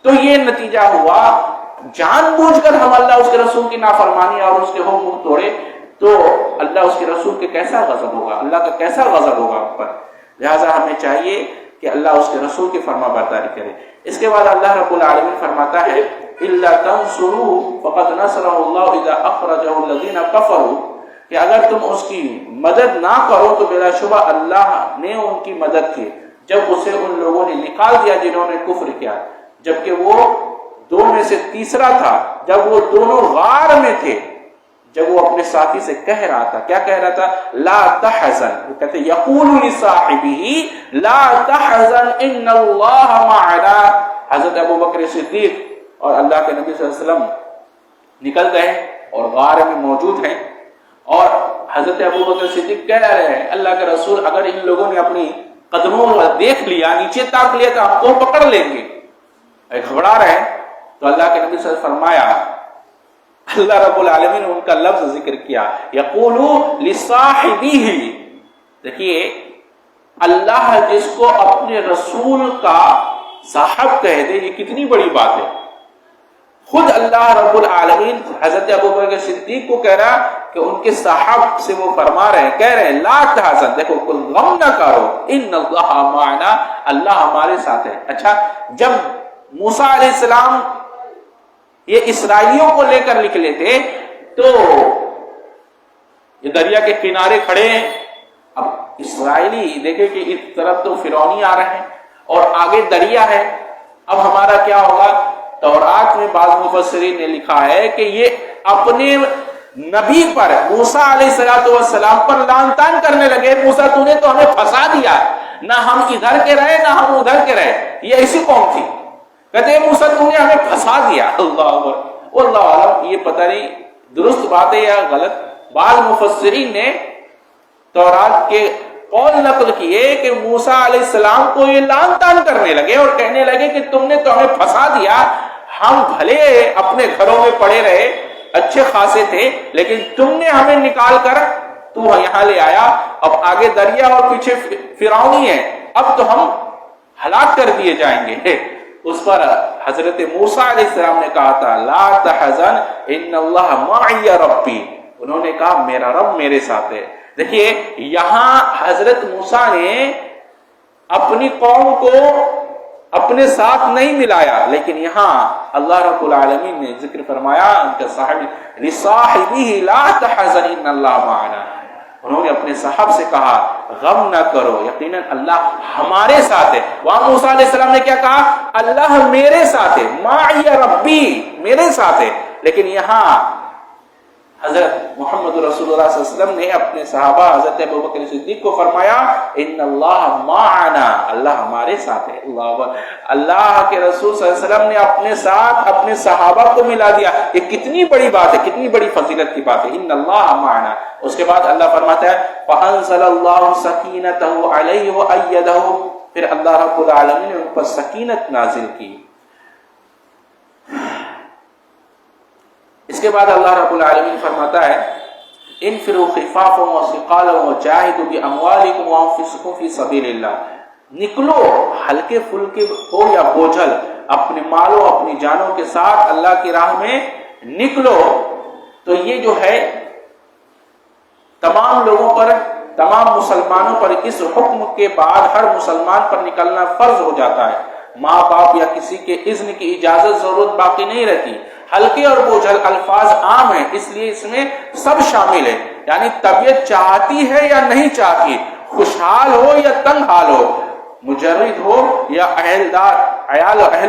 تو یہ نتیجہ ہوا جان بوجھ کر ہم اللہ اس کے رسول کی نافرمانی اور اس کے حکم توڑے تو اللہ اس کے رسول کے کیسا غضب ہوگا، اللہ کا کیسا غضب ہوگا ہم پر۔ لہٰذا ہمیں چاہیے کہ اللہ اس کے رسول کی فرما برداری کرے۔ اس کے بعد اللہ رب العالمین فرماتا ہے إِلَّا تَنْصُرُوا فَقَدْ نَصَرَهُ اللَّهُ إِذَا أَخْرَجَهُ الَّذِينَ كَفَرُوا، کہ اگر تم اس کی مدد نہ کرو تو بلا شبہ اللہ نے ان کی مدد کی جب اسے ان لوگوں نے نکال دیا جنہوں نے کفر کیا، جبکہ وہ 2 میں سے تیسرا تھا، جب وہ دونوں غار میں تھے، جب وہ اپنے ساتھی سے کہہ رہا تھا، کیا کہہ رہا تھا؟ لا تحزن، وہ کہتے یقول لصاحبہ لا تحزن ان اللہ معنا۔ حضرت ابوبکر صدیق اور اللہ کے نبی صلی اللہ علیہ وسلم نکل گئے اور غار میں موجود ہیں، اور حضرت ابوبکر صدیق کہہ رہے ہیں اللہ کے رسول اگر ان لوگوں نے اپنی قدموں کو دیکھ لیا، نیچے تاک لیا تو ہم کو پکڑ لیں گے، گھبرا رہے ہیں۔ تو اللہ کے نبی صلی اللہ علیہ وسلم فرمایا، اللہ رب العالمین نے ان کا لفظ ذکر کیا یقول لصاحبہ۔ دیکھیے اللہ جس کو اپنے رسول کا صاحب کہہ دے، یہ کتنی بڑی بات ہے۔ خود اللہ رب العالمین حضرت ابوبکر صدیق کو کہہ رہا کہ ان کے صاحب سے وہ فرما رہے ہیں، کہہ رہے ہیں لا تحزن، دیکھو کوئی غم نہ کرو، ان اللہ معنا، اللہ ہمارے ساتھ ہے۔ اچھا، جب موسیٰ علیہ السلام یہ اسرائیلیوں کو لے کر نکلے تھے تو یہ دریا کے کنارے کھڑے ہیں، اب اسرائیلی دیکھیں کہ اس طرف تو فرعونی آ رہے ہیں اور آگے دریا ہے، اب ہمارا کیا ہوگا؟ تورات میں بعض مفسرین نے لکھا ہے کہ یہ اپنے نبی پر، موسیٰ علیہ السلام پر لعن طعن کرنے لگے، موسیٰ تو نے تو ہمیں پھنسا دیا، نہ ہم ادھر کے رہے نہ ہم ادھر کے رہے، یہ ایسی قوم تھی، کہتے ہیں موسیٰ تو نے ہمیں پھنسا دیا۔ اللہ عالم، یہ پتہ نہیں درست بات ہے یا غلط۔ بعض مفسرین نے تورات کے قول نقل کیے کہ موسیٰ علیہ السلام کو یہ لعن طعن کرنے لگے اور کہنے لگے کہ تم نے تو ہمیں پھنسا دیا، ہم بھلے اپنے گھروں میں پڑے رہے، اچھے خاصے تھے، لیکن تم نے ہمیں نکال کر تو یہاں لے آیا، اب آگے دریا اور پیچھے فرعونی ہے، اب تو ہم ہلاک کر دیے جائیں گے۔ اس پر حضرت موسیٰ علیہ السلام نے کہا تھا لا تحزن ان اللہ معی ربی، انہوں نے کہا میرا رب میرے ساتھ ہے۔ دیکھیے یہاں حضرت موسیٰ نے اپنی قوم کو اپنے ساتھ نہیں ملایا، لیکن یہاں اللہ رب العالمین نے ذکر فرمایا ان کا صاحب لصاحبہ لا تحزن ان اللہ معنا، انہوں نے اپنے صاحب سے کہا غم نہ کرو، یقیناً اللہ ہمارے ساتھ ہے۔ وہاں موسیٰ علیہ السلام نے کیا کہا؟ اللہ میرے ساتھ ہے، معی ربی، میرے ساتھ ہے۔ لیکن یہاں حضرت محمد رسول اللہ صلی اللہ علیہ وسلم نے اپنے صحابہ حضرت ابوبکر صدیق کو فرمایا ان اللہ معنا، اللہ ہمارے ساتھ ہے۔ اللہ کے رسول صلی اللہ علیہ وسلم نے اپنے ساتھ اپنے صحابہ کو ملا دیا، یہ کتنی بڑی بات ہے، کتنی بڑی فضیلت کی بات ہے، ان اللہ معنا۔ اس کے بعد اللہ فرماتا ہے فانزل اللہ سکینتہ علیہ وایدہ، پھر اللہ رب العالمین نے ان پر سکینت نازل کی۔ اس کے بعد اللہ رب العالمین فرماتا ہے انفروا خفافا وثقالا وجاہدوا باموالکم وانفسکم فی سبیل اللہ، نکلو ہلکے پھلکے ہو یا بوجھل، اپنے مالوں اپنی جانوں کے ساتھ اللہ کی راہ میں نکلو۔ تو یہ جو ہے تمام لوگوں پر، تمام مسلمانوں پر اس حکم کے بعد ہر مسلمان پر نکلنا فرض ہو جاتا ہے، ماں باپ یا کسی کے اذن کی اجازت ضرورت باقی نہیں رہتی۔ ہلکے اور بوجھل الفاظ عام ہیں، اس لیے اس میں سب شامل ہے، یعنی طبیعت چاہتی ہے یا نہیں چاہتی، خوشحال ہو یا تنگ حال ہو، مجرد ہو یا اہل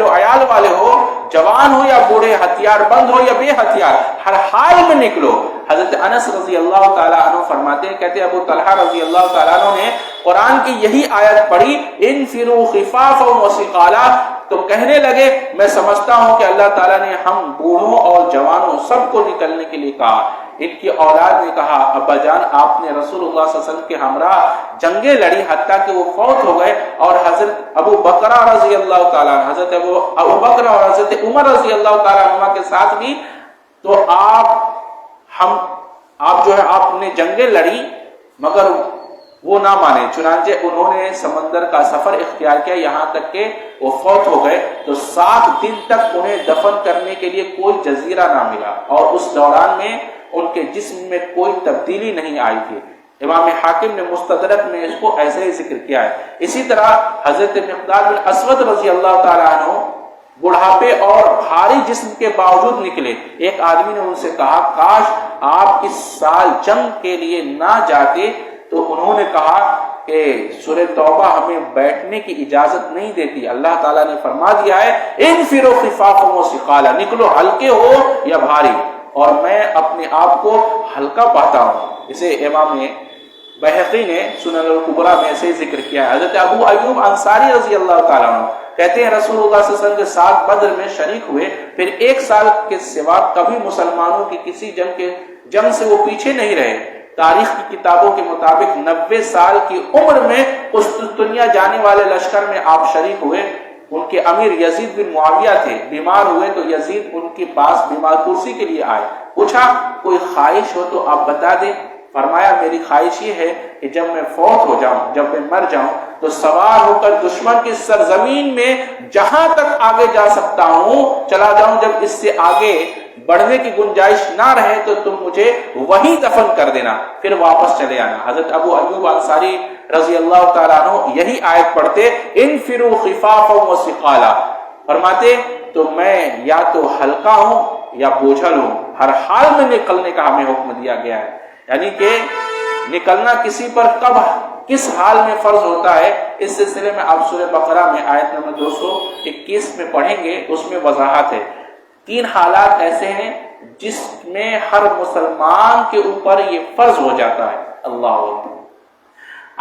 و عیال والے ہو، جوان ہو یا بوڑھے، ہتھیار بند ہو یا بے ہتھیار، ہر حال میں نکلو۔ حضرت انس رضی اللہ تعالیٰ عنہ فرماتے ہیں، کہتے ہیں ابو طلحہ رضی اللہ تعالیٰ عنہ نے قرآن کی یہی آیت پڑھی انفروا خفافا وثقالا، تو کہنے لگے میں سمجھتا ہوں کہ اللہ تعالیٰ نے ہم بوڑھوں اور جوانوں سب کو نکلنے کے لیے کہا۔ ان کی اولاد نے کہا ابا جان آپ نے رسول اللہ صلی اللہ علیہ وسلم کے ہمراہ جنگیں لڑی حتیٰ کہ وہ فوت ہو گئے، اور حضرت ابو بکر رضی اللہ تعالیٰ عنہ، حضرت ابو بکر اور حضرت عمر رضی اللہ تعالیٰ عنہ کے ساتھ بھی، تو آپ جو ہے آپ نے جنگیں لڑی مگر وہ نہ مانے، چنانچہ انہوں نے سمندر کا سفر اختیار کیا یہاں تک کہ وہ فوت ہو گئے، تو 7 دن تک انہیں دفن کرنے کے لیے کوئی جزیرہ نہ ملا، اور اس دوران میں ان کے جسم میں کوئی تبدیلی نہیں آئی تھی۔ امام حاکم نے مستدرک میں اس کو ایسے ہی ذکر کیا ہے۔ اسی طرح حضرت مقداد بن اسود رضی اللہ تعالیٰ عنہ بڑھاپے اور بھاری جسم کے باوجود نکلے۔ ایک آدمی نے ان سے کہا کاش آپ اس سال جنگ کے لیے نہ جاتے، تو انہوں نے کہا کہ سورہ توبہ ہمیں بیٹھنے کی اجازت نہیں دیتی، اللہ تعالیٰ نے فرما دیا ہے انفروا خفافا وثقالا، نکلو ہلکے ہو یا بھاری، اور میں اپنے آپ کو ہلکا پاتا ہوں۔ اسے امام بہقی نے سنن الکبریٰ میں سے ذکر کیا ہے۔ حضرت ابو ایوب انصاری رضی اللہ تعالیٰ عنہ کہتے ہیں رسول اللہ صلی اللہ علیہ وسلم کے ساتھ بدر میں شریک ہوئے، پھر 1 سال کے سوا کبھی مسلمانوں کی کسی جنگ سے وہ پیچھے نہیں رہے۔ تاریخ کی کتابوں کے مطابق 90 سال کی عمر میں قسطنطنیہ جانے والے لشکر میں آپ شریک ہوئے۔ ان کے امیر یزید بن معاویہ تھے، بیمار ہوئے تو یزید ان کے پاس بیمار کرسی کے لیے آئے، پوچھا کوئی خواہش ہو تو آپ بتا دیں۔ فرمایا میری خواہش یہ ہے کہ جب میں فوت ہو جاؤں، جب میں مر جاؤں تو سوار ہو کر دشمن کی سرزمین میں جہاں تک آگے جا سکتا ہوں چلا جاؤں، جب اس سے آگے بڑھنے کی گنجائش نہ رہے تو تم مجھے وہیں دفن کر دینا، پھر واپس چلے آنا۔ حضرت ابو ایوب انصاری رضی اللہ تعالیٰ عنہ یہی آیت پڑھتے، انفروا خفافا وثقالا، فرماتے تو میں یا تو ہلکا ہوں یا بوجھل ہوں، ہر حال میں نکلنے کا ہمیں حکم دیا گیا ہے۔ یعنی کہ نکلنا کسی پر کب کس حال میں فرض ہوتا ہے، اس سلسلے میں آپ سورہ بقرہ میں آیت نمبر 221 میں پڑھیں گے، اس میں وضاحت ہے۔ 3 حالات ایسے ہیں جس میں ہر مسلمان کے اوپر یہ فرض ہو جاتا ہے۔ اللہ اکبر۔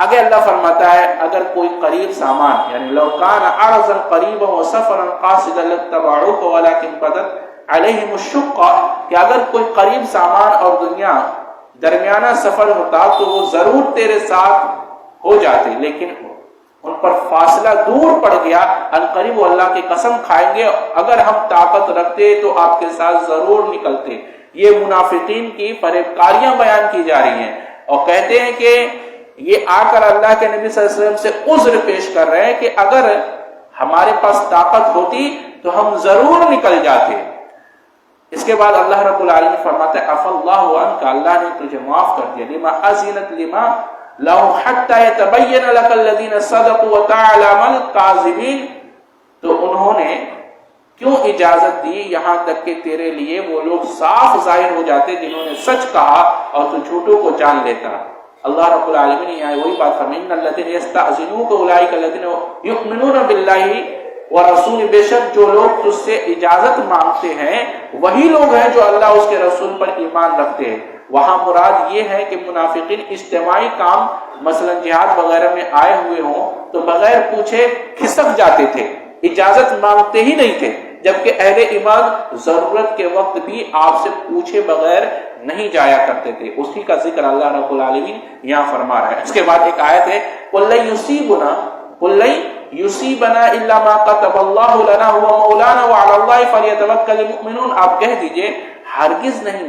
آگے اللہ فرماتا ہے اگر کوئی قریب سامان، یعنی لو کان عرضا قریبا وسفرا قاصدا لاتبعوك ولكن بدت علیہم الشقہ، کہ اگر کوئی قریب سامان اور دنیا درمیانہ سفر ہوتا تو وہ ضرور تیرے ساتھ ہو جاتے، لیکن ان پر فاصلہ دور پڑ گیا، ان قریب وہ اللہ کی قسم کھائیں گے اگر ہم طاقت رکھتے تو آپ کے ساتھ ضرور نکلتے۔ یہ منافقین کی فریب کاریاں بیان کی جا رہی ہیں، اور کہتے ہیں کہ یہ آ کر اللہ کے نبی صلی اللہ علیہ وسلم سے عذر پیش کر رہے ہیں کہ اگر ہمارے پاس طاقت ہوتی تو ہم ضرور نکل جاتے۔ اس کے بعد اللہ رب العالمین فرماتا ہے عفا اللہ عنک، اللہ نے تجھے معاف کر دیا، لما اذنت لما لهم حتى يتبين لك الذين صدقوا وتعلم الكاذبين، تو انہوں نے کیوں اجازت دی یہاں تک کہ تیرے لیے وہ لوگ صاف ظاہر ہو جاتے جنہوں نے سچ کہا اور تو جھوٹوں کو جان لیتا۔ اللہ رب العالمین نے یہاں وہی بات فرمائی، ان الذين يستأذنونك اولئك الذين يؤمنون بالله ورسول، بے شک جو لوگ تجھ سے اجازت مانگتے ہیں وہی لوگ ہیں جو اللہ اس کے رسول پر ایمان رکھتے ہیں۔ وہاں مراد یہ ہے کہ منافقین اجتماعی کام مثلا جہاد وغیرہ میں آئے ہوئے ہوں تو بغیر پوچھے کھسک جاتے تھے، اجازت مانگتے ہی نہیں تھے، جبکہ اہل ایمان ضرورت کے وقت بھی آپ سے پوچھے بغیر نہیں جایا کرتے تھے۔ اسی کا ذکر اللہ رب العالمین یہاں فرما رہا ہے۔ اس کے بعد ایک آیت ہے قُل لَن یُصِیبَنَا إِلَّا مَا كَتَبَ اللَّهُ لَنَا هُوَ مَوْلَانَا وَعَلَى اللَّهِ فَلْيَتَوَکَّلِ الْمُؤْمِنُونَ، آپ کہہ دیجئے ہرگز نہیں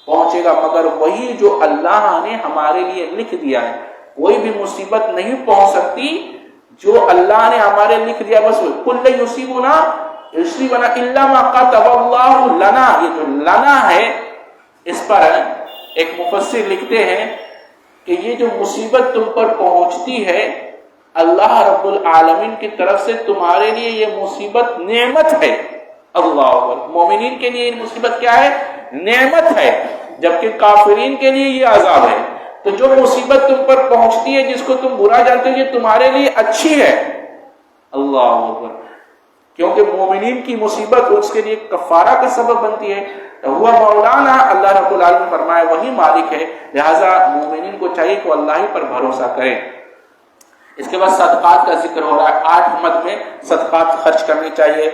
پہنچے گا مگر وہی جو اللہ نے ہمارے لیے لکھ دیا ہے، کوئی بھی مصیبت نہیں پہنچ سکتی جو اللہ نے ہمارے لکھ دیا، بس قُل لَن یُصِیبَنَا إِلَّا مَا كَتَبَ اللَّهُ لَنَا، یہ جو لنا ہے اس پر ایک مفسر لکھتے ہیں کہ یہ جو مصیبت تم پر پہنچتی ہے اللہ رب العالمین کی طرف سے تمہارے لیے یہ مصیبت نعمت ہے۔ اللہ اکبر۔ مومنین کے لیے یہ مصیبت کیا ہے؟ نعمت ہے، جبکہ کافرین کے لیے یہ عذاب ہے۔ تو جو مصیبت تم پر پہنچتی ہے جس کو تم برا جانتے ہو یہ تمہارے لیے اچھی ہے۔ اللہ اکبر۔ کیونکہ مومنین کی مصیبت اس کے لیے کفارہ کا سبب بنتی ہے۔ ہوا مولانا، اللہ رب العالمین فرمائے وہی مالک ہے، لہذا مومنین کو چاہیے کہ اللہ ہی پر بھروسہ کریں۔ اس کے بعد صدقات کا ذکر ہو رہا ہے۔ 8 مد میں صدقات خرچ کرنی چاہیے۔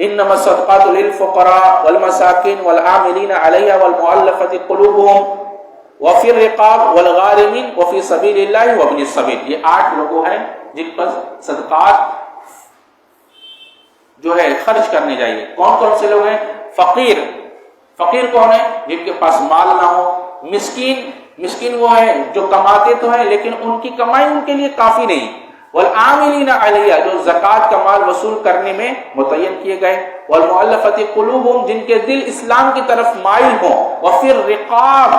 انما الصدقات للفقراء والمساکین والعاملین علیہا والمؤلفۃ قلوبهم وفی الرقاب والغارمین وفی سبیل اللہ وابن السبیل، یہ 8 لوگوں ہیں جن پر صدقات جو ہے خرچ کرنے چاہیے۔ کون کون سے لوگ ہیں؟ فقیر، فقیر کون ہے؟ جن کے پاس مال نہ ہو۔ مسکین، مسکین وہ ہیں جو کماتے تو ہیں لیکن ان کی کمائی ان کے لیے کافی نہیں۔ والعاملین علیہ، جو زکوٰۃ کا مال وصول کرنے میں متعین کیے گئے۔ والمؤلفۃ قلوبہم، جن کے دل اسلام کی طرف مائل ہوں۔ وفی الرقاب،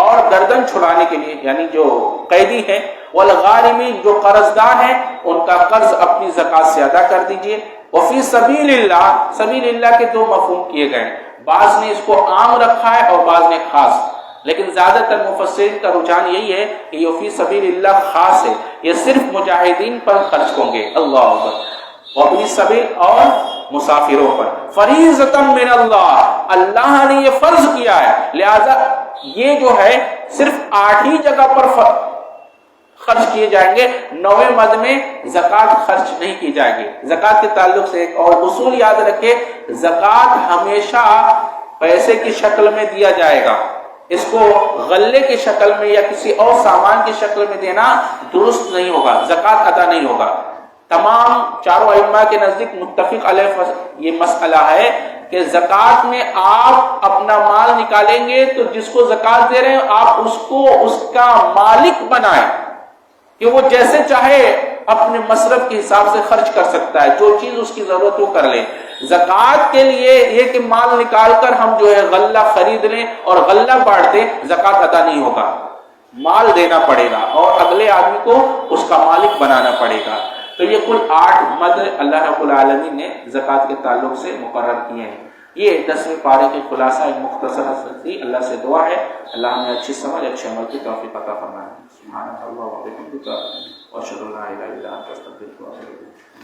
اور گردن چھڑانے کے لیے یعنی جو قیدی ہیں۔ والغارمین، جو قرض دار ہیں ان کا قرض اپنی زکوٰۃ سے ادا کر دیجیے۔ وفی سبیل اللہ، سبیل اللہ کے 2 مفہوم کیے گئے، بعض نے اس کو عام رکھا ہے اور بعض نے خاص، لیکن زیادہ تر مفسرین کا رجحان یہی ہے کہ یہ فی سبیل اللہ خاص ہے، یہ صرف مجاہدین پر خرچ ہوں گے۔ اللہ اکبر۔ وابن السبیل، اور مسافروں پر۔ فریضۃ من اللہ، اللہ نے یہ فرض کیا ہے، لہذا یہ جو ہے صرف 8 ہی جگہ پر خرچ کیے جائیں گے، 9ویں مد میں زکوٰۃ خرچ نہیں کی جائے گی۔ زکوٰۃ کے تعلق سے ایک اور اصول یاد رکھے، زکوٰۃ ہمیشہ پیسے کی شکل میں دیا جائے گا، اس کو غلے کی شکل میں یا کسی اور سامان کی شکل میں دینا درست نہیں ہوگا، زکوٰۃ ادا نہیں ہوگا۔ تمام چاروں ائمہ کے نزدیک متفق علیہ یہ مسئلہ ہے کہ زکوٰۃ میں آپ اپنا مال نکالیں گے تو جس کو زکوٰۃ دے رہے ہیں آپ اس کو اس کا مالک بنائیں کہ وہ جیسے چاہے اپنے مصرف کے حساب سے خرچ کر سکتا ہے، جو چیز اس کی ضرورت وہ کر لے۔ زکوٰۃ کے لیے یہ کہ مال نکال کر ہم جو ہے غلہ خرید لیں اور غلہ بانٹ دیں، زکوٰۃ ادا نہیں ہوگا، مال دینا پڑے گا اور اگلے آدمی کو اس کا مالک بنانا پڑے گا۔ تو یہ کل 8 مد اللہ رب العالمین نے زکوٰۃ کے تعلق سے مقرر کیے ہیں۔ یہ 10ویں پارے کے خلاصہ ایک مختصر تھی۔ اللہ سے دعا ہے اللہ ہمیں اچھی سمجھ اچھے عمل کی توفیق عطا فرمائے۔ سبحان اللہ و بحمدہ، واشهد ان لا اله الا انت، استغفرک و اتوب الیک۔